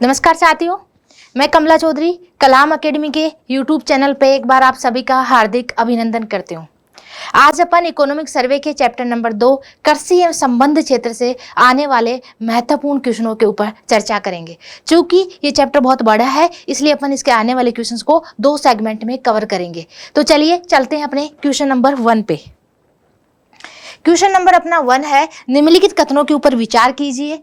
नमस्कार साथियों, मैं कमला चौधरी कलाम एकेडमी के यूट्यूब चैनल पे एक बार आप सभी का हार्दिक अभिनंदन करती हूँ। आज अपन इकोनॉमिक सर्वे के चैप्टर नंबर 2 कृषि एवं संबंध क्षेत्र से आने वाले महत्वपूर्ण क्वेश्चनों के ऊपर चर्चा करेंगे। चूंकि ये चैप्टर बहुत बड़ा है, इसलिए अपन इसके आने वाले क्वेश्चंस को 2 सेगमेंट में कवर करेंगे। तो चलिए चलते हैं अपने क्वेश्चन नंबर 1 पे। क्वेश्चन नंबर अपना 1 है, निम्नलिखित कथनों के ऊपर विचार कीजिए।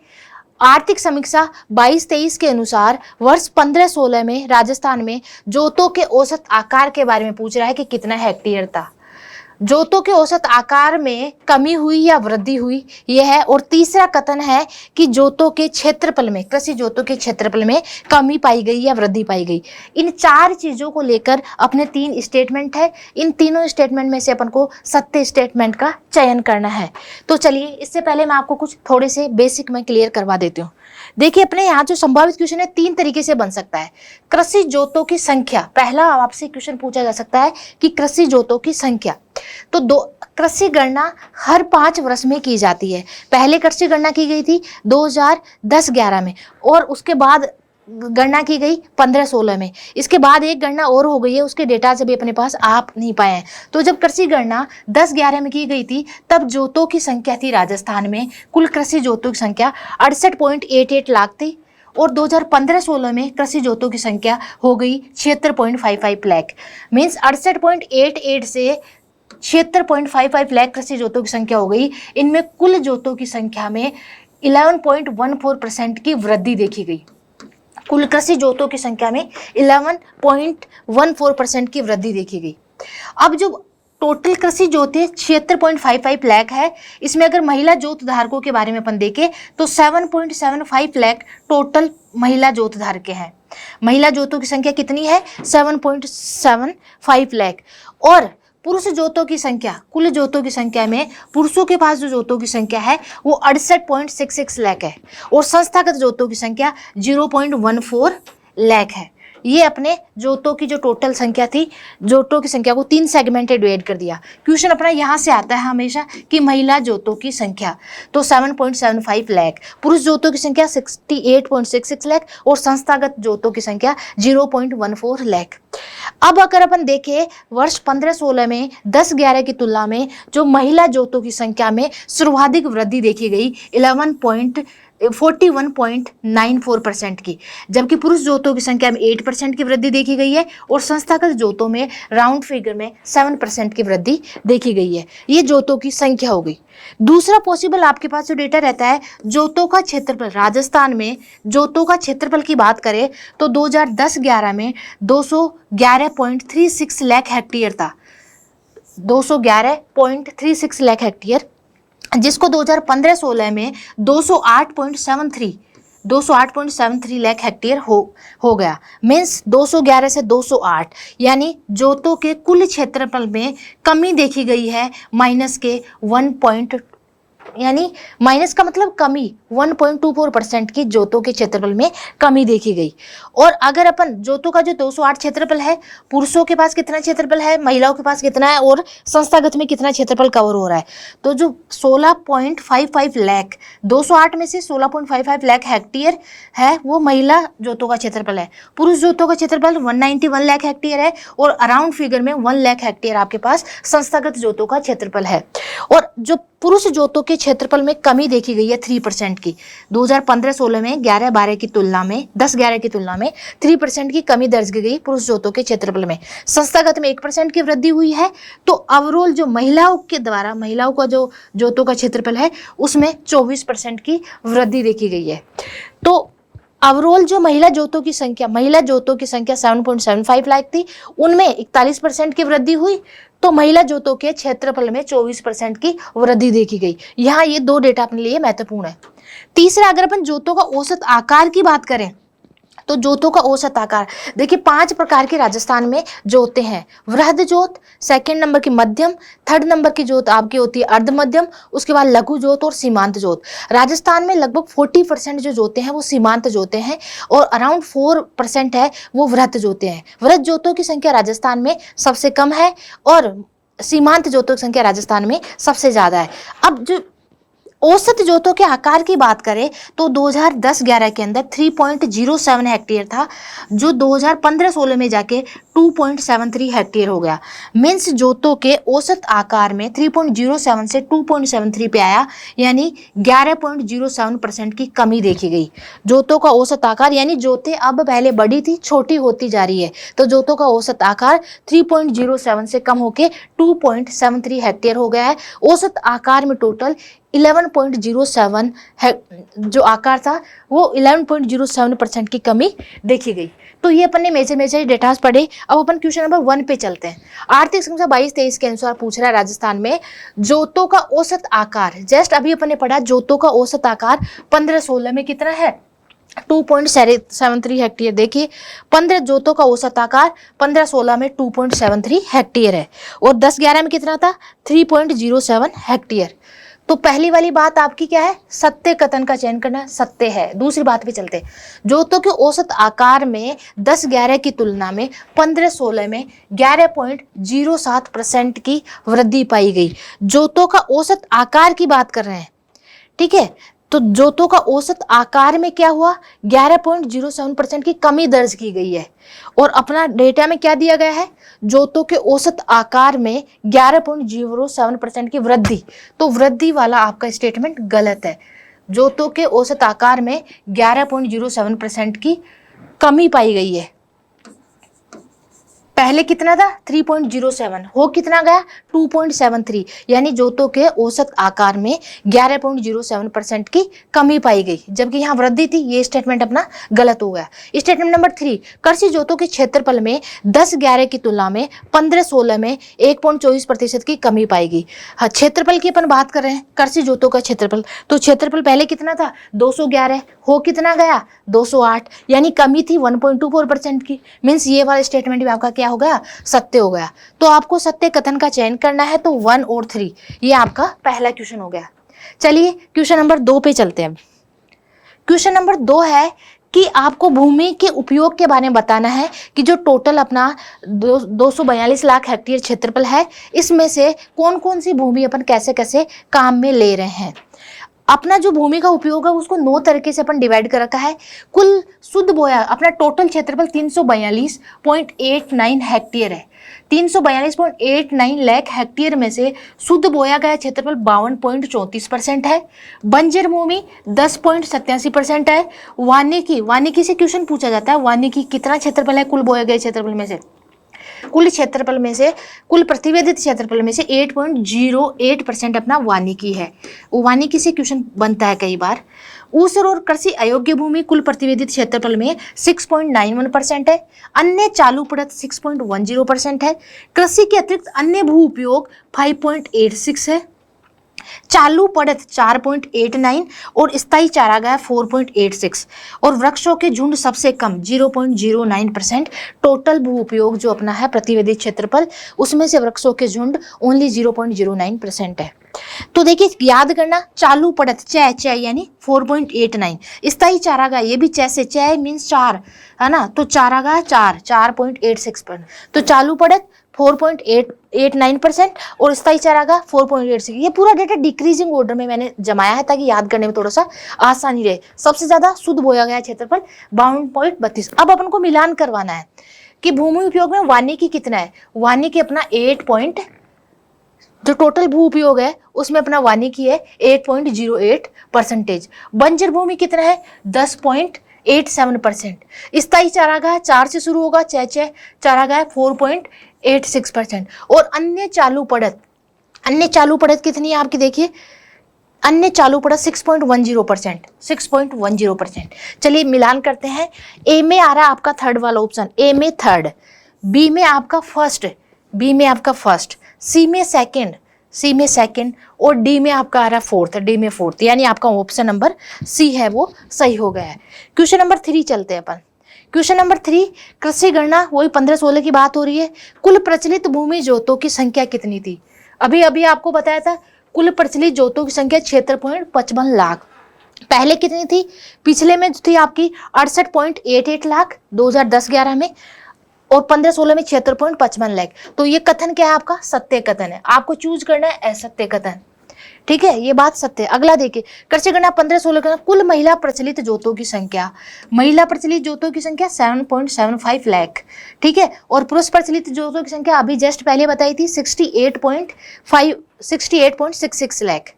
आर्थिक समीक्षा 22-23 के अनुसार वर्ष 15-16 में राजस्थान में जोतों के औसत आकार के बारे में पूछ रहा है कि कितना हेक्टेयर था। जोतों के औसत आकार में कमी हुई या वृद्धि हुई, यह है। और तीसरा कथन है कि जोतों के क्षेत्रफल में, कृषि जोतों के क्षेत्रफल में कमी पाई गई या वृद्धि पाई गई। इन 4 चीजों को लेकर अपने 3 स्टेटमेंट है। इन तीनों स्टेटमेंट में से अपन को सत्य स्टेटमेंट का चयन करना है। तो चलिए, इससे पहले मैं आपको कुछ थोड़े से बेसिक में क्लियर करवा देती हूँ। देखिए, अपने यहाँ जो संभावित क्वेश्चन है 3 तरीके से बन सकता है। कृषि जोतों की संख्या, पहला आपसे क्वेश्चन पूछा जा सकता है कि कृषि जोतों की संख्या। तो कृषि गणना हर 5 वर्ष में की जाती है। पहले कृषि गणना की गई थी 2010-11 में, और उसके बाद गणना की गई 15-16 में। इसके बाद एक गणना और हो गई है, उसके डेटा जब अपने पास आप नहीं पाए हैं। तो जब कृषि गणना 10-11 में की गई थी, तब जोतों की संख्या थी राजस्थान में, कुल कृषि जोतों की संख्या 68.88 लाख थी। और 2015-16 में कृषि जोतों की संख्या हो गई 76.55 लाख। मीन्स 68.88 से 76.55 लाख कृषि जोतों की संख्या हो गई। इनमें कुल जोतों की संख्या में 11.14% की वृद्धि देखी गई। कुल कृषि जोतों की संख्या में 11.14% की वृद्धि देखी गई। अब जो टोटल कृषि जोतें 76.55 लाख है, इसमें अगर महिला जोत धारकों के बारे में अपन देखें तो 7.75 लाख टोटल महिला जोत धारक हैं। महिला जोतों की संख्या कितनी है? 7.75 लाख। और पुरुष जोतों की संख्या, कुल जोतों की संख्या में पुरुषों के पास जो जोतों की संख्या है वो 68.66 लाख है, और संस्थागत जोतों की संख्या 0.14 लाख है। ये अपने जोतों की जो टोटल संख्या थी, जोतों की संख्या को 3 सेगमेंट में डिवाइड कर दिया। क्वेश्चन अपना यहाँ से आता है हमेशा कि महिला जोतों की संख्या, तो 7.75 लाख, पुरुष जोतों की संख्या 68.66 लाख, और संस्थागत जोतों की संख्या 0.14 लाख। अब अगर अपन देखें वर्ष 15-16 में 10-11 की तुलना में जो महिला जोतों की संख्या में सर्वाधिक वृद्धि देखी गई 41.94% की, जबकि पुरुष जोतों की संख्या में 8% की वृद्धि देखी गई है, और संस्थागत जोतों में राउंड फिगर में 7% की वृद्धि देखी गई है। ये जोतों की संख्या हो गई। दूसरा पॉसिबल आपके पास जो डेटा रहता है जोतों का क्षेत्रफल। राजस्थान में जोतों का क्षेत्रफल की बात करें तो 2010-11 में 211.36 लाख हेक्टेयर था। 211.36 लाख हेक्टेयर, जिसको 2015-16 में 208.73 लाख हेक्टेयर हो गया। मीन्स 211 से 208, यानी जोतों के कुल क्षेत्रफल में कमी देखी गई है माइनस के 1 यानी माइनस का मतलब कमी 1.24% की जोतों के क्षेत्रफल में कमी देखी गई। और अगर अपन जोतों का जो 208 क्षेत्रफल है, पुरुषों के पास कितना क्षेत्रफल है, महिलाओं के पास कितना है, और संस्थागत में कितना क्षेत्रफल कवर हो रहा है, तो जो 16.55 लाख, 208 में से 16.55 लाख हेक्टेयर है वो महिला जोतों का क्षेत्रफल है। पुरुष जोतों का क्षेत्रफल 191 लाख हेक्टेयर है, और अराउंड फिगर में 1 लाख हेक्टेयर आपके पास संस्थागत जोतों का क्षेत्रफल है। और जो पुरुष जोतों के क्षेत्रफल में कमी देखी गई है 3% की, 2015-16 में 11-12 की तुलना में, 10-11 की तुलना में 3% की कमी दर्ज की गई पुरुष जोतों के क्षेत्रफल में। संस्थागत में 1% की वृद्धि हुई है। तो ओवरऑल जो महिलाओं के द्वारा, महिलाओं का जो जोतों का क्षेत्रफल है उसमें 24% की वृद्धि देखी गई है। तो ओवरऑल जो महिला जोतों की संख्या 7.75 लाख थी, उनमें 41% की वृद्धि हुई। तो महिला जोतों के क्षेत्रफल में 24% की वृद्धि देखी गई। यहाँ ये 2 डेटा अपने लिए महत्वपूर्ण है। तीसरा, अगर अपन जोतों का औसत आकार की बात करें तो जोतों का औसत आकार देखिए 5 प्रकार के राजस्थान में जोतें हैं। वृहद जोत, सेकंड नंबर की मध्यम, थर्ड नंबर की जोत आपकी होती है अर्ध मध्यम, उसके बाद लघु जोत और सीमांत जोत। राजस्थान में लगभग 40% जो जोतें हैं वो सीमांत जोतें हैं, और अराउंड 4% है वो वृहद जोतें हैं। वृहद जोतों की संख्या राजस्थान में सबसे कम है, और सीमांत जोतों की संख्या राजस्थान में सबसे ज्यादा है। अब जो औसत जोतों के आकार की बात करें तो 2010-11 के अंदर 3.07 हेक्टेयर था, जो 2015-16 में जाके 2.73 हेक्टेयर हो गया। मीन्स जोतों के औसत आकार में 3.07 से 2.73 पे आया, यानी 11.07% की कमी देखी गई। जोतों का औसत आकार यानी जोतें अब पहले बड़ी थी, छोटी होती जा रही है, तो जोतों का औसत आकार 3.07 से कम होकर 2.73 हेक्टेयर हो गया है। औसत आकार में टोटल 11.07 है, जो आकार था वो 11.07% की कमी देखी गई। तो ये अपन ने मेजर डेटास पढ़े। अब अपन क्वेश्चन नंबर 1 पे चलते हैं। आर्थिक समीक्षा 22-23 के अनुसार पूछ रहा है राजस्थान में जोतों का औसत आकार, जस्ट अभी अपन ने पढ़ा जोतों का औसत आकार 15-16 में कितना है, 2.73 हेक्टेयर। देखिए 15 जोतों का औसत आकार 15-16 में 2.73 हेक्टेयर है, और 10-11 में कितना था, 3.07 हेक्टेयर। तो पहली वाली बात आपकी क्या है, सत्य कथन का चयन करना सत्य है। दूसरी बात पे चलते हैं। जोतों के औसत आकार में 10-11 की तुलना में 15-16 में 11.07% की वृद्धि पाई गई। जोतों का औसत आकार की बात कर रहे हैं, ठीक है। तो जोतों का औसत आकार में क्या हुआ, 11.07% की कमी दर्ज की गई है। और अपना डेटा में क्या दिया गया है, जोतों के औसत आकार में 11.07% की वृद्धि। तो वृद्धि वाला आपका स्टेटमेंट गलत है। जोतों के औसत आकार में 11.07% की कमी पाई गई है। पहले कितना था, 3.07, हो कितना गया, 2.73, यानी जोतों के औसत आकार में 11.07% की कमी पाई गई, जबकि यहाँ वृद्धि थी। ये स्टेटमेंट अपना गलत हो गया। स्टेटमेंट नंबर 3, कृषि जोतों के क्षेत्रफल में 10-11 की तुलना में 15-16 में 1.24% की कमी पाई गई। हाँ, क्षेत्रफल की अपन बात कर रहे हैं, कृषि जोतों का क्षेत्रफल। तो क्षेत्रफल पहले कितना था, 211, हो कितना गया, 208, यानी कमी थी 1.24% की। मीन्स ये वाला स्टेटमेंट भी आपका क्या हो गया, सत्य हो गया। तो आपको सत्य कथन का चयन करना है, तो 1 और 3, ये आपका पहला क्वेश्चन हो गया। चलिए क्वेश्चन नंबर 2 पे चलते हैं। क्वेश्चन नंबर 2 है कि आपको भूमि के उपयोग के बारे में बताना है कि जो टोटल अपना 242 लाख हेक्टेयर क्षेत्रफल है, इसमें से कौन कौन सी भूमि अपन कैसे कैसे काम में ले रहे हैं। अपना जो भूमि का उपयोग है उसको 9 तरीके से अपन डिवाइड कर रखा है। कुल शुद्ध बोया अपना टोटल क्षेत्रफल 342.89 हेक्टेयर है। 342.89 लाख हेक्टेयर में से शुद्ध बोया गया क्षेत्रफल 52.34% है। बंजर भूमि 10.87% है। वानिकी से क्वेश्चन पूछा जाता है, वानिकी कितना क्षेत्रफल है कुल बोया गया क्षेत्रफल में से, कुल क्षेत्रफल में से, कुल प्रतिवेदित क्षेत्रफल में से 8.08% अपना वानिकी है। वानिकी से क्वेश्चन बनता है कई बार। ऊसर और कृषि अयोग्य भूमि कुल प्रतिवेदित क्षेत्रफल में 6.91% है। अन्य चालू पड़त 6.10% है। कृषि के अतिरिक्त अन्य भू उपयोग 5.86 है। चालू पड़त 4.89 और स्थायी चारागाह 4.86, और वृक्षों के झुंड सबसे कम 0.09%। टोटल भू उपयोग जो अपना है प्रतिवेदित क्षेत्रफल, उसमें से वृक्षों के झुंड ओनली 0.09% है। तो देखिए याद करना, चालू पड़त चय यानी 4.89, स्थायी चारागाह ये भी चय से, चय मीन्स 4 है ना, तो चारागाह 4.86%। तो चालू पड़त 4.89% और स्थायी चारागाह 4.86। ये पूरा डेटा डिक्रीजिंग ऑर्डर में मैंने जमाया है ताकि याद करने में थोड़ा सा आसानी रहे। सबसे ज्यादा शुद्ध बोया गया क्षेत्रफल 52.32। अब अपन को मिलान करवाना है कि भूमि उपयोग में वानिकी कितना है। वानिकी अपना 8 जो टोटल भू उपयोग है उसमें अपना वानिकी है 8.08%। बंजर भूमि कितना है 10.87%। स्थायी चारागाह 4 से शुरू होगा, चय चारागाह 4.86%। और अन्य चालू पड़त कितनी है आपकी, देखिए अन्य चालू पड़त 6.10%। चलिए मिलान करते हैं। ए में आ रहा है आपका थर्ड वाला ऑप्शन, ए में थर्ड, बी में आपका फर्स्ट, सी में सेकंड और डी में आपका आ रहा है फोर्थ, यानी आपका ऑप्शन नंबर सी है वो सही हो गया है। क्वेश्चन नंबर 3 चलते हैं अपन। क्वेश्चन नंबर 3, कृषि गणना वही 15-16 की बात हो रही है। कुल प्रचलित भूमि जोतों की संख्या कितनी थी, अभी आपको बताया था। कुल प्रचलित जोतों की संख्या 76.55 लाख। पहले कितनी थी, पिछले में थी आपकी 68.88 लाख 2010-11 में, और 15-16 में 76.55 लाख। तो ये कथन क्या है आपका, सत्य कथन है। आपको चूज करना है असत्य कथन। ठीक है, ये बात सत्य है। अगला देखिए, कृषि गणना 15-16 का कुल महिला प्रचलित जोतों की संख्या, महिला प्रचलित जोतों की संख्या 7.75 लाख, ठीक है, और पुरुष प्रचलित जोतों की संख्या अभी जस्ट पहले बताई थी 68.66 लाख।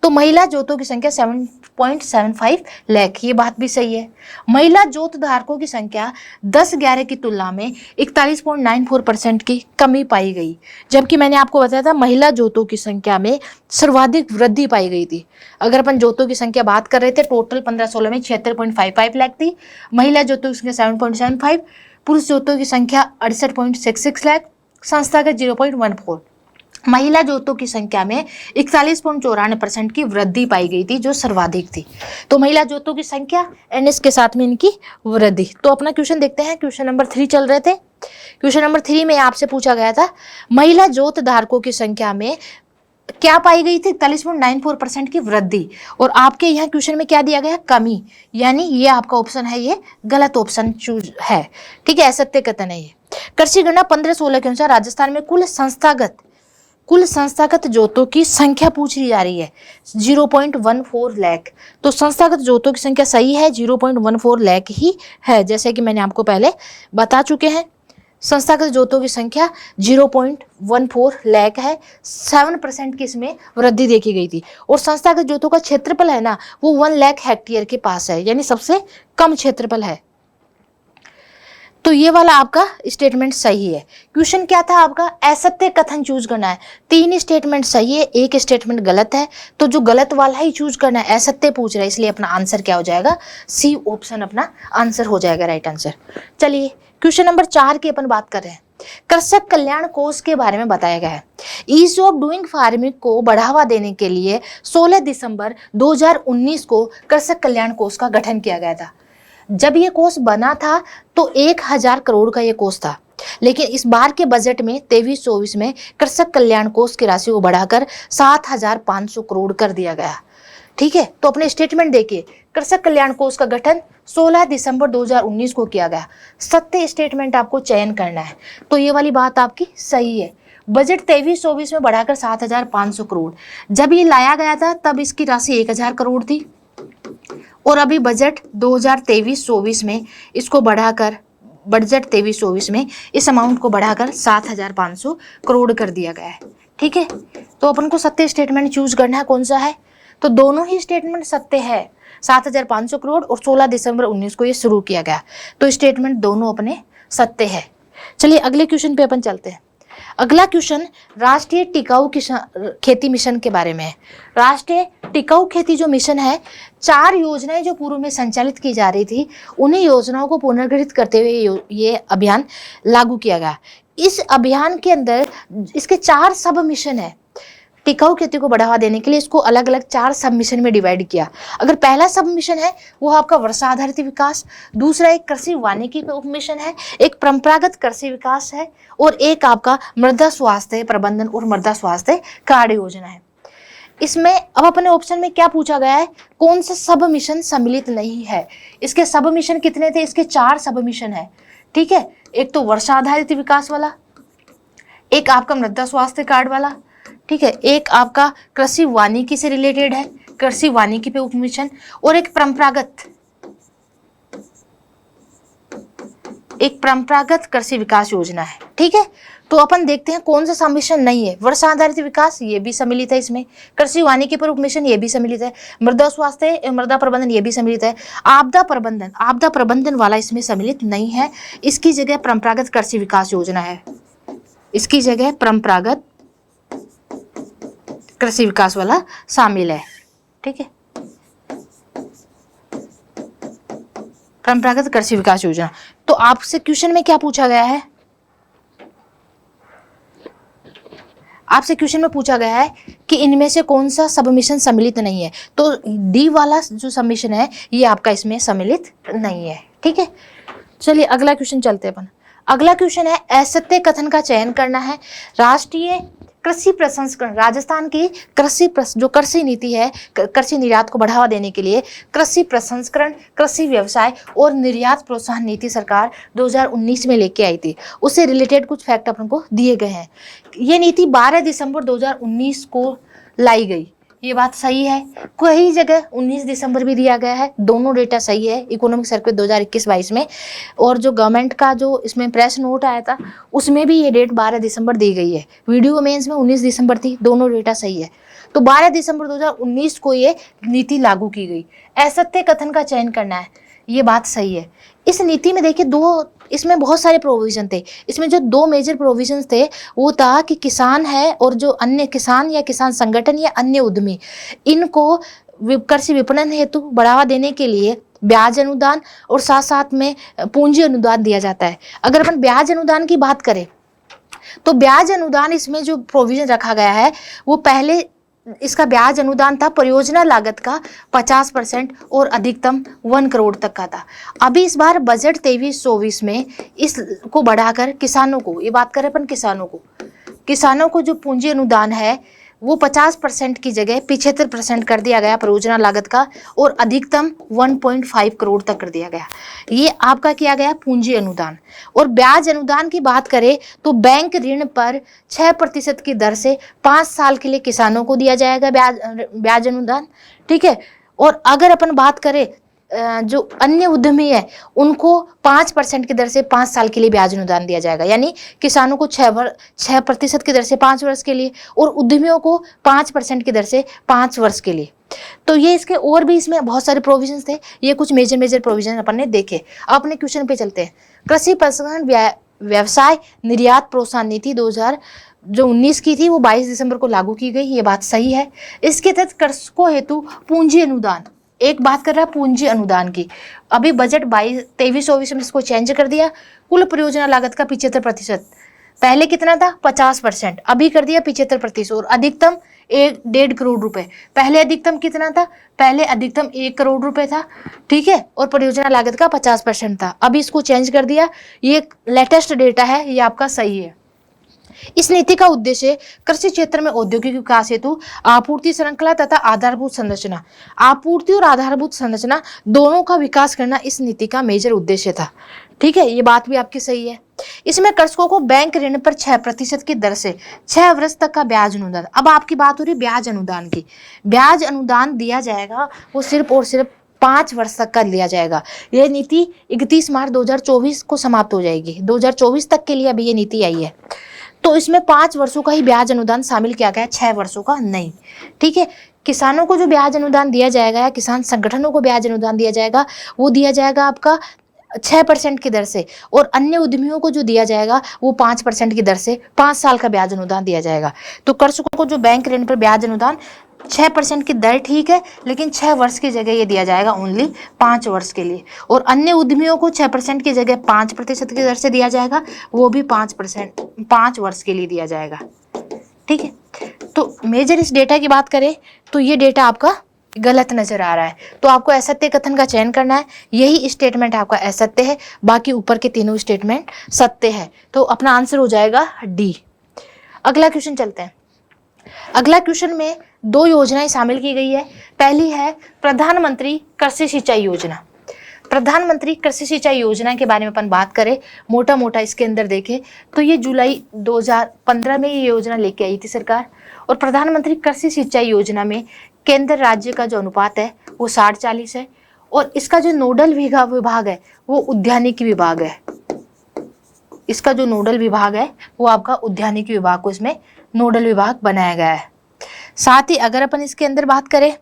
तो महिला जोतों की संख्या 7.75 लाख, ये बात भी सही है। महिला जोत धारकों की संख्या 10-11 की तुलना में 41.94% की कमी पाई गई, जबकि मैंने आपको बताया था महिला जोतों की संख्या में सर्वाधिक वृद्धि पाई गई थी। अगर अपन जोतों की संख्या बात कर रहे थे, टोटल 15-16 में 76.55 लाख थी, महिला जोतों की संख्या 7.75, पुरुष जोतों की संख्या 68.66 लाख, संस्थागत 0.14। महिला जोतों की संख्या में 41.94% की वृद्धि पाई गई थी, जो सर्वाधिक थी। तो महिला जोतों की संख्या एंड इसके साथ में इनकी वृद्धि। तो अपना क्वेश्चन देखते हैं, क्वेश्चन नंबर 3 चल रहे थे। क्वेश्चन नंबर 3 में आपसे पूछा गया था महिला जोत धारकों की संख्या में क्या पाई गई थी, 41.94% की वृद्धि, और आपके यहाँ क्वेश्चन में क्या दिया गया, कमी, यानी ये आपका ऑप्शन है, ये गलत ऑप्शन चूज है, ठीक है, असत्य कथन है ये। कृषि गणना 15-16 के अनुसार राजस्थान में कुल संस्थागत जोतों की संख्या पूछी जा रही है 0.14 लाख। तो संस्थागत जोतों की संख्या सही है, 0.14 लाख ही है, जैसे कि मैंने आपको पहले बता चुके हैं। संस्थागत जोतों की संख्या 0.14 लाख है, 7% की इसमें वृद्धि देखी गई थी। और संस्थागत जोतों का क्षेत्रफल है ना, वो 1 लाख हेक्टेयर के पास है, यानी सबसे कम क्षेत्रफल है। तो ये वाला आपका स्टेटमेंट सही है। क्वेश्चन क्या था आपका, असत्य कथन चूज करना है। 3 स्टेटमेंट सही है, 1 स्टेटमेंट गलत है, तो जो गलत वाला ही चूज करना है। असत्य पूछ रहा है, इसलिए अपना आंसर क्या हो जाएगा, सी ऑप्शन अपना आंसर हो जाएगा, राइट आंसर। चलिए क्वेश्चन नंबर 4 की अपन बात कर रहे हैं। कृषक कल्याण कोष के बारे में बताया गया है। ईज ऑफ डूइंग फार्मिंग को बढ़ावा देने के लिए 16 दिसंबर 2019 को कृषक कल्याण कोष का गठन किया गया था। जब ये कोष बना था तो 1000 करोड़ का ये कोष था, लेकिन इस बार के बजट में 23-24 में कृषक कल्याण कोष की राशि को बढ़ाकर 7500 करोड़ कर दिया गया, ठीक है। तो अपने स्टेटमेंट देखिए, कृषक कल्याण कोष का गठन 16 दिसंबर 2019 को किया गया। सत्य स्टेटमेंट आपको चयन करना है, तो ये वाली बात आपकी सही है। बजट 23-24 में बढ़ाकर 7500 करोड़, जब ये लाया गया था तब इसकी राशि 1000 करोड़ थी, और अभी बजट 2023-24 में इसको बढ़ाकर, बजट 23-24 में इस अमाउंट को बढ़ाकर 7500 करोड़ कर दिया गया है, ठीक है। तो अपन को सत्य स्टेटमेंट चूज करना है, कौन सा है, तो दोनों ही स्टेटमेंट सत्य है। 7500 करोड़ और 16 दिसंबर 19 को ये शुरू किया गया, तो स्टेटमेंट दोनों अपने सत्य है। चलिए अगले क्वेश्चन पे अपन चलते हैं। अगला क्वेश्चन राष्ट्रीय टिकाऊ खेती मिशन के बारे में है। राष्ट्रीय टिकाऊ खेती जो मिशन है, 4 योजनाएं जो पूर्व में संचालित की जा रही थी, उन्हीं योजनाओं को पुनर्गठित करते हुए ये अभियान लागू किया गया। इस अभियान के अंदर इसके 4 सब मिशन है। टिकाऊ खेती को बढ़ावा देने के लिए इसको अलग अलग 4 सब मिशन में डिवाइड किया। अगर पहला सब मिशन है वो आपका वर्षा आधारित विकास, दूसरा एक कृषि वानिकी उप मिशन है, एक परंपरागत कृषि विकास है, और एक आपका मृदा स्वास्थ्य प्रबंधन और मृदा स्वास्थ्य कार्ड योजना है। इसमें अब अपने ऑप्शन में क्या पूछा गया है, कौन सा सब मिशन सम्मिलित नहीं है। इसके सब मिशन कितने थे, इसके 4 सब मिशन है, ठीक है। एक तो वर्षा आधारित विकास वाला, एक आपका मृदा स्वास्थ्य कार्ड वाला, ठीक है, एक आपका कृषि वानिकी से रिलेटेड है, कृषि वानिकी पे उप मिशन, और एक परंपरागत कृषि विकास योजना है, ठीक है। तो अपन देखते हैं कौन सा सम्मिलन नहीं है। वर्षा आधारित विकास ये भी सम्मिलित है इसमें, कृषि वानिकी पर उप मिशन ये भी सम्मिलित है, मृदा स्वास्थ्य मृदा प्रबंधन ये भी सम्मिलित है, आपदा प्रबंधन वाला इसमें सम्मिलित नहीं है। इसकी जगह परंपरागत कृषि विकास योजना है, इसकी जगह परंपरागत कृषि विकास वाला शामिल है, ठीक है, परंपरागत कृषि विकास योजना। तो आपसे क्वेश्चन में क्या पूछा गया है, आपसे क्वेश्चन में पूछा गया है कि इनमें से कौन सा सबमिशन सम्मिलित नहीं है। तो डी वाला जो सबमिशन है ये आपका इसमें सम्मिलित नहीं है, ठीक है। चलिए अगला क्वेश्चन चलते हैं अपन। अगला क्वेश्चन है असत्य कथन का चयन करना है। राष्ट्रीय कृषि प्रसंस्करण, राजस्थान की जो कृषि नीति है, कृषि निर्यात को बढ़ावा देने के लिए कृषि प्रसंस्करण, कृषि व्यवसाय और निर्यात प्रोत्साहन नीति सरकार 2019 में लेके आई थी। उससे रिलेटेड कुछ फैक्ट अपन को दिए गए हैं। ये नीति 12 दिसंबर 2019 को लाई गई। ये बात सही है। कई जगह 19 दिसंबर भी दिया गया है, दोनों डेटा सही है इकोनॉमिक सर्वे 2021-22 में। और जो गवर्नमेंट का जो इसमें प्रेस नोट आया था उसमें भी ये डेट 12 दिसंबर दी गई है। वीडियो मेंस में 19 दिसंबर थी, दोनों डेटा सही है। तो 12 दिसंबर 2019 को ये नीति लागू की गई। असत्य कथन का चयन करना है, ये बात सही है। इस नीति में देखिए इसमें बहुत सारे प्रोविजन थे। इसमें जो 2 मेजर प्रोविजन थे वो था कि किसान है और जो अन्य किसान या किसान संगठन या अन्य उद्यमी, इनको कृषि विपणन हेतु बढ़ावा देने के लिए ब्याज अनुदान और साथ साथ में पूंजी अनुदान दिया जाता है। अगर अपन ब्याज अनुदान की बात करें तो ब्याज अनुदान इसमें जो प्रोविजन रखा गया है वो पहले इसका ब्याज अनुदान था परियोजना लागत का 50% और अधिकतम 1 करोड़ तक का था। अभी इस बार बजट 23-24 में इसको बढ़ाकर किसानों को, ये बात करें अपन किसानों को जो पूंजी अनुदान है वो 50% की जगह 75% कर दिया गया परियोजना लागत का, और अधिकतम 1.5 करोड़ तक कर दिया गया। ये आपका किया गया पूंजी अनुदान। और ब्याज अनुदान की बात करें तो बैंक ऋण पर 6% की दर से 5 साल के लिए किसानों को दिया जाएगा ब्याज अनुदान, ठीक है। और अगर अपन बात करें जो अन्य उद्यमी है उनको 5% की दर से 5 साल के लिए ब्याज अनुदान दिया जाएगा, यानी किसानों को 6% की दर से 5 वर्ष के लिए और उद्यमियों को 5% की दर से 5 वर्ष के लिए। तो ये इसके और भी इसमें बहुत सारे प्रोविजंस थे। ये कुछ मेजर प्रोविजन अपन ने देखे। अपने क्वेश्चन पे चलते हैं। कृषि प्रसंस्करण व्यवसाय निर्यात प्रोत्साहन नीति 2019 की थी वो 22 दिसंबर को लागू की गई, ये बात सही है। इसके तहत कृषकों हेतु पूंजी अनुदान, एक बात कर रहा है पूंजी अनुदान की, अभी बजट 23-24 में इसको चेंज कर दिया। कुल परियोजना लागत का 75%, पहले कितना था 50%, अभी कर दिया 75%। और अधिकतम 1.5 करोड़ रुपए, पहले अधिकतम कितना था, पहले अधिकतम 1 करोड़ रुपए था, ठीक है। और परियोजना लागत का 50% था, अभी इसको चेंज कर दिया। ये लेटेस्ट डेटा है, ये आपका सही है। इस नीति का उद्देश्य कृषि क्षेत्र में औद्योगिक विकास हेतु आपूर्ति श्रृंखला तथा आधारभूत संरचना, आपूर्ति और आधारभूत संरचना दोनों का विकास करना इस नीति का मेजर उद्देश्य था, ठीक है। ये बात भी आपकी सही है। इसमें कृषकों को बैंक ऋण पर 6% की दर से 6 वर्ष तक का ब्याज अनुदान। अब आपकी बात हो रही ब्याज अनुदान की। ब्याज अनुदान दिया जाएगा वो सिर्फ और सिर्फ 5 वर्ष तक का लिया जाएगा। यह नीति 31 मार्च 2024 को समाप्त हो जाएगी। 2024 तक के लिए अभी ये नीति आई है। तो इसमें 5 वर्षों का ही ब्याज अनुदान शामिल किया गया है, 6 वर्षों का नहीं, ठीक है। किसानों को जो ब्याज अनुदान दिया जाएगा या किसान संगठनों को ब्याज अनुदान दिया जाएगा वो दिया जाएगा आपका 6% की दर से, और अन्य उद्यमियों को जो दिया जाएगा वो 5% की दर से 5 साल का ब्याज अनुदान दिया जाएगा। तो कृषकों को जो बैंक ऋण पर ब्याज अनुदान 6% की दर ठीक है, लेकिन 6 वर्ष की जगह ये दिया जाएगा ओनली 5 वर्ष के लिए। और अन्य उद्यमियों को 6% की जगह 5% की दर से दिया जाएगा, वो भी 5 वर्ष के लिए दिया जाएगा, ठीक है। तो मेजर इस डेटा की बात करें तो ये डेटा आपका गलत नजर आ रहा है, तो आपको असत्य कथन का चयन करना है। यही स्टेटमेंट आपका असत्य है, बाकी ऊपर के तीनों स्टेटमेंट सत्य है। तो अपना आंसर हो जाएगा डी। अगला क्वेश्चन चलते हैं। अगला क्वेश्चन में 2 योजनाएं शामिल की गई है। पहली है प्रधानमंत्री कृषि सिंचाई योजना। प्रधानमंत्री कृषि सिंचाई योजना के बारे में अपन बात करें, मोटा मोटा इसके अंदर देखें तो ये जुलाई 2015 में ये योजना लेके आई थी सरकार। और प्रधानमंत्री कृषि सिंचाई योजना में केंद्र राज्य का जो अनुपात है वो 60-40 है, और इसका जो नोडल विभाग है वो उद्यानिकी विभाग है। इसका जो नोडल विभाग है वो आपका उद्यानिकी विभाग को इसमें नोडल विभाग बनाया गया है। साथ ही अगर अपन इसके अंदर बात करें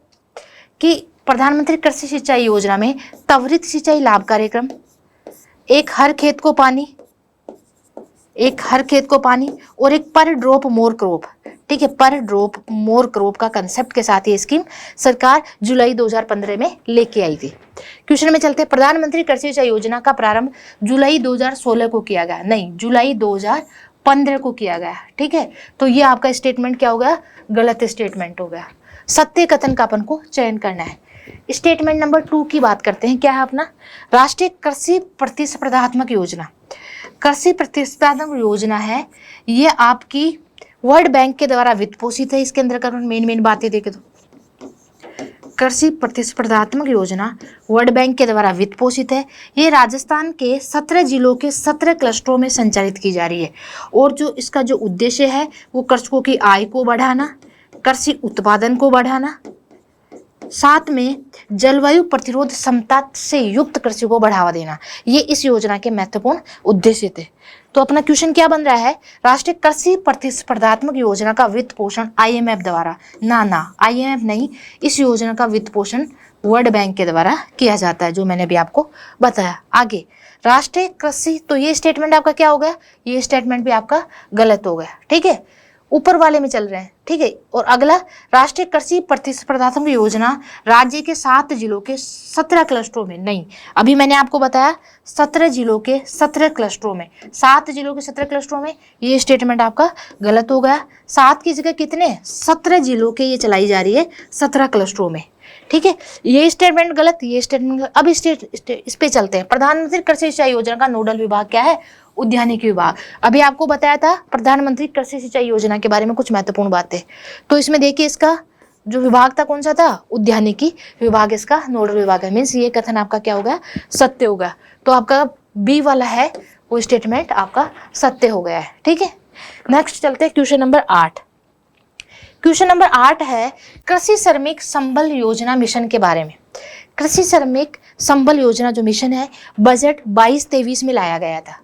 कि प्रधानमंत्री कृषि सिंचाई योजना में त्वरित सिंचाई लाभ कार्यक्रम, एक हर खेत को पानी और एक पर ड्रॉप मोर क्रॉप, ठीक है। पर ड्रॉप मोर क्रॉप का कंसेप्ट के साथ ये स्कीम सरकार जुलाई 2015 में लेके आई थी। क्वेश्चन में चलते हैं। प्रधानमंत्री कृषि सिंचाई योजना का प्रारंभ जुलाई 2016 को किया गया, नहीं जुलाई 2015 को किया गया, ठीक है। तो ये आपका स्टेटमेंट क्या हो गया, गलत स्टेटमेंट हो गया। सत्य कथन का अपन को चयन करना है। स्टेटमेंट नंबर 2 की बात करते हैं। क्या है अपना राष्ट्रीय कृषि प्रतिस्पर्धात्मक योजना। कृषि प्रतिस्पर्धात्मक योजना है ये आपकी वर्ल्ड बैंक के द्वारा वित्त पोषित है। इसके अंदर अगर मेन बातें देखें तो कृषि प्रतिस्पर्धात्मक योजना वर्ल्ड बैंक के द्वारा वित्त पोषित है। ये राजस्थान के 17 जिलों के 17 क्लस्टरों में संचालित की जा रही है। और जो इसका जो उद्देश्य है वो कृषकों की आय को बढ़ाना, कृषि उत्पादन को बढ़ाना, साथ में जलवायु प्रतिरोध क्षमता से युक्त कृषि को बढ़ावा देना। ये इस योजना के महत्वपूर्ण उद्देश्य थे। तो अपना क्वेश्चन क्या बन रहा है, राष्ट्रीय कृषि प्रतिस्पर्धात्मक योजना का वित्त पोषण आईएमएफ द्वारा, ना आईएमएफ नहीं, इस योजना का वित्त पोषण वर्ल्ड बैंक के द्वारा किया जाता है, जो मैंने भी आपको बताया। आगे राष्ट्रीय कृषि, तो ये स्टेटमेंट आपका क्या हो गया, ये स्टेटमेंट भी आपका गलत हो गया, ठीक है, ऊपर वाले में चल रहे हैं, ठीक है। और अगला, राष्ट्रीय कृषि प्रतिस्पर्धात्मक योजना राज्य के 7 जिलों के 17 क्लस्टरों में, नहीं, अभी मैंने आपको बताया 17 जिलों के 17 क्लस्टरों में, 7 जिलों के 17 क्लस्टरों में, ये स्टेटमेंट आपका गलत हो गया। 7 की जगह कितने, 17 जिलों के ये चलाई जा रही है 17 क्लस्टरों में, ठीक है। ये स्टेटमेंट गलत, ये स्टेटमेंट गलत। अब इस पे चलते हैं। प्रधानमंत्री कृषि सिंचाई योजना का नोडल विभाग क्या है, उद्यानिकी विभाग। अभी आपको बताया था प्रधानमंत्री कृषि सिंचाई योजना के बारे में कुछ महत्वपूर्ण बातें, तो इसमें देखिए इसका जो विभाग था कौन सा था, उद्यानिकी विभाग इसका नोडल विभाग है। मीन्स ये कथन आपका क्या हो गया, सत्य हो गया। तो आपका बी वाला है वो स्टेटमेंट आपका सत्य हो गया है, ठीक है। नेक्स्ट चलते हैं क्वेश्चन नंबर 8। क्वेश्चन नंबर 8 है कृषि श्रमिक संबल योजना मिशन के बारे में। कृषि श्रमिक संबल योजना जो मिशन है, बजट 22-23 में लाया गया था।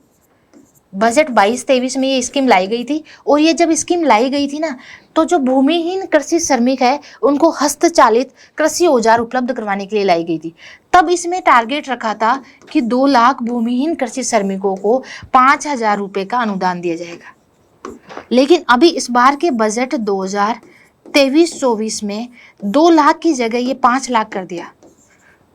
बजट 22-23 में ये स्कीम लाई गई थी। और ये जब स्कीम लाई गई थी ना, तो जो भूमिहीन कृषि श्रमिक है उनको हस्तचालित कृषि औजार उपलब्ध करवाने के लिए लाई गई थी। तब इसमें टारगेट रखा था कि 2 लाख भूमिहीन कृषि श्रमिकों को 5,000 रुपये का अनुदान दिया जाएगा। लेकिन अभी इस बार के बजट 2023-24 में 2 लाख की जगह ये 5 लाख कर दिया।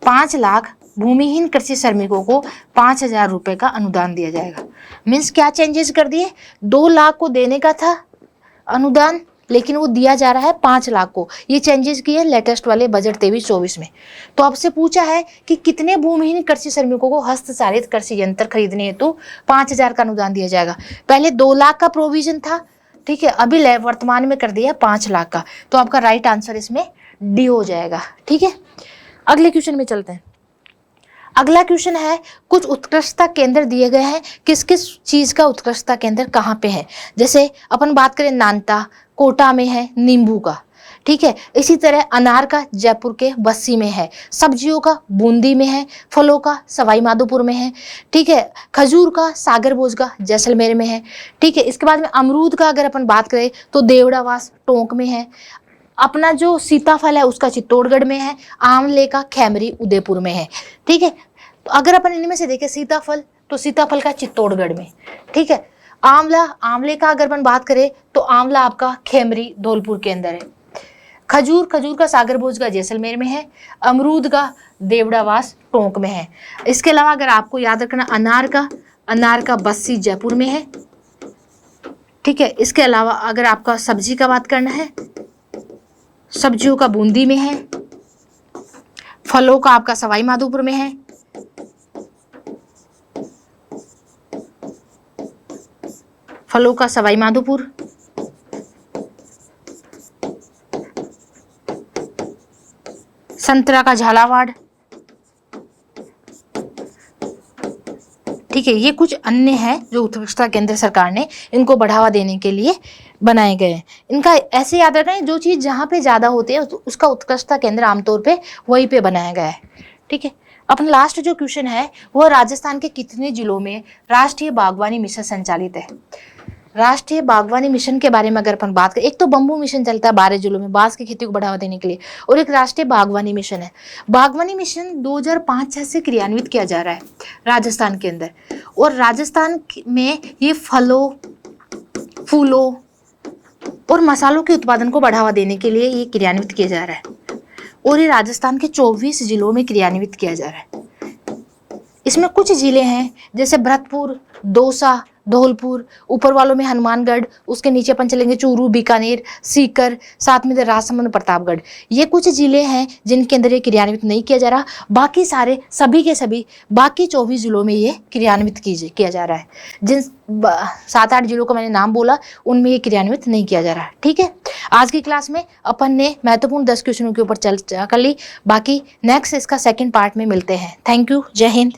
5 लाख भूमिहीन कृषि श्रमिकों को 5,000 रुपये का अनुदान दिया जाएगा। मीन्स क्या चेंजेस कर दिए, 2 लाख को देने का था अनुदान, लेकिन वो दिया जा रहा है 5 लाख को। ये चेंजेस किए लेटेस्ट वाले बजट 23-24 में। तो आपसे पूछा है कि कितने भूमिहीन कृषि श्रमिकों को हस्तचालित कृषि यंत्र खरीदने हेतु 5,000 का अनुदान दिया जाएगा। पहले 2 लाख का प्रोविजन था, ठीक है, अभी वर्तमान में कर दिया 5 लाख का। तो आपका राइट आंसर इसमें डी हो जाएगा, ठीक है। अगले क्वेश्चन में चलते हैं। अगला क्वेश्चन है कुछ उत्कृष्टता केंद्र दिए गए हैं, किस किस चीज का उत्कृष्टता केंद्र कहाँ पे है। जैसे अपन बात करें नानता, कोटा में है नींबू का, ठीक है। इसी तरह अनार का जयपुर के बस्सी में है, सब्जियों का बूंदी में है, फलों का सवाई माधोपुर में है, ठीक है। खजूर का सागरभोज का जैसलमेर में है, ठीक है। इसके बाद में अमरूद का अगर अपन बात करें तो देवड़ावास टोंक में है। अपना जो सीताफल है उसका चित्तौड़गढ़ में है। आंवले का खैमरी उदयपुर में है, ठीक है। तो अगर अपन इनमें से देखें सीताफल, तो सीताफल का चित्तौड़गढ़ में, ठीक है। आंवले का अगर अपन बात करें तो आंवला आपका खेमरी धौलपुर के अंदर है। खजूर का सागरभोज का जैसलमेर में है। अमरूद का देवड़ावास टोंक में है। इसके अलावा अगर आपको याद रखना अनार का बस्सी जयपुर में है, ठीक है। इसके अलावा अगर आपका सब्जी का बात करना है, सब्जियों का बूंदी में है। फलों का आपका सवाई माधोपुर में है। फलों का सवाई माधोपुर, संतरा का झालावाड़, ठीक है। ये कुछ अन्य हैं जो उत्कृष्टता केंद्र सरकार ने इनको बढ़ावा देने के लिए बनाए गए हैं। इनका ऐसे याद रखना है, जो चीज़ जहाँ पे ज़्यादा होती है उसका उत्कृष्टता केंद्र आमतौर पे वहीं पे बनाया गया है, ठीक है। अपना लास्ट जो क्वेश्चन है वो राजस्थान के कितने जिलों में राष्ट्रीय बागवानी मिशन संचालित है। राष्ट्रीय बागवानी मिशन के बारे में अगर अपन बात करें, एक तो बंबू मिशन चलता है 12 जिलों में बांस की खेती को बढ़ावा देने के लिए, और एक राष्ट्रीय बागवानी मिशन है। बागवानी मिशन 2005-06 से क्रियान्वित किया जा रहा है राजस्थान के अंदर, और राजस्थान में ये फलों, फूलों और मसालों के उत्पादन को बढ़ावा देने के लिए ये क्रियान्वित किया जा रहा है, और ये राजस्थान के 24 जिलों में क्रियान्वित किया जा रहा है। इसमें कुछ जिले हैं जैसे भरतपुर, दौसा, धौलपुर, ऊपर वालों में हनुमानगढ़, उसके नीचे अपन चलेंगे चूरू, बीकानेर, सीकर, साथ में राजसमंद, प्रतापगढ़। ये कुछ जिले हैं जिनके अंदर ये क्रियान्वित नहीं किया जा रहा। बाकी सारे सभी के सभी बाकी 24 जिलों में ये क्रियान्वित किया जा रहा है। जिन 7-8 जिलों का मैंने नाम बोला उनमें ये क्रियान्वित नहीं किया जा रहा, ठीक है। आज की क्लास में अपन ने महत्वपूर्ण 10 क्वेश्चनों के ऊपर चर्चा कर ली। बाकी नेक्स्ट इसका सेकेंड पार्ट में मिलते हैं। थैंक यू, जय हिंद।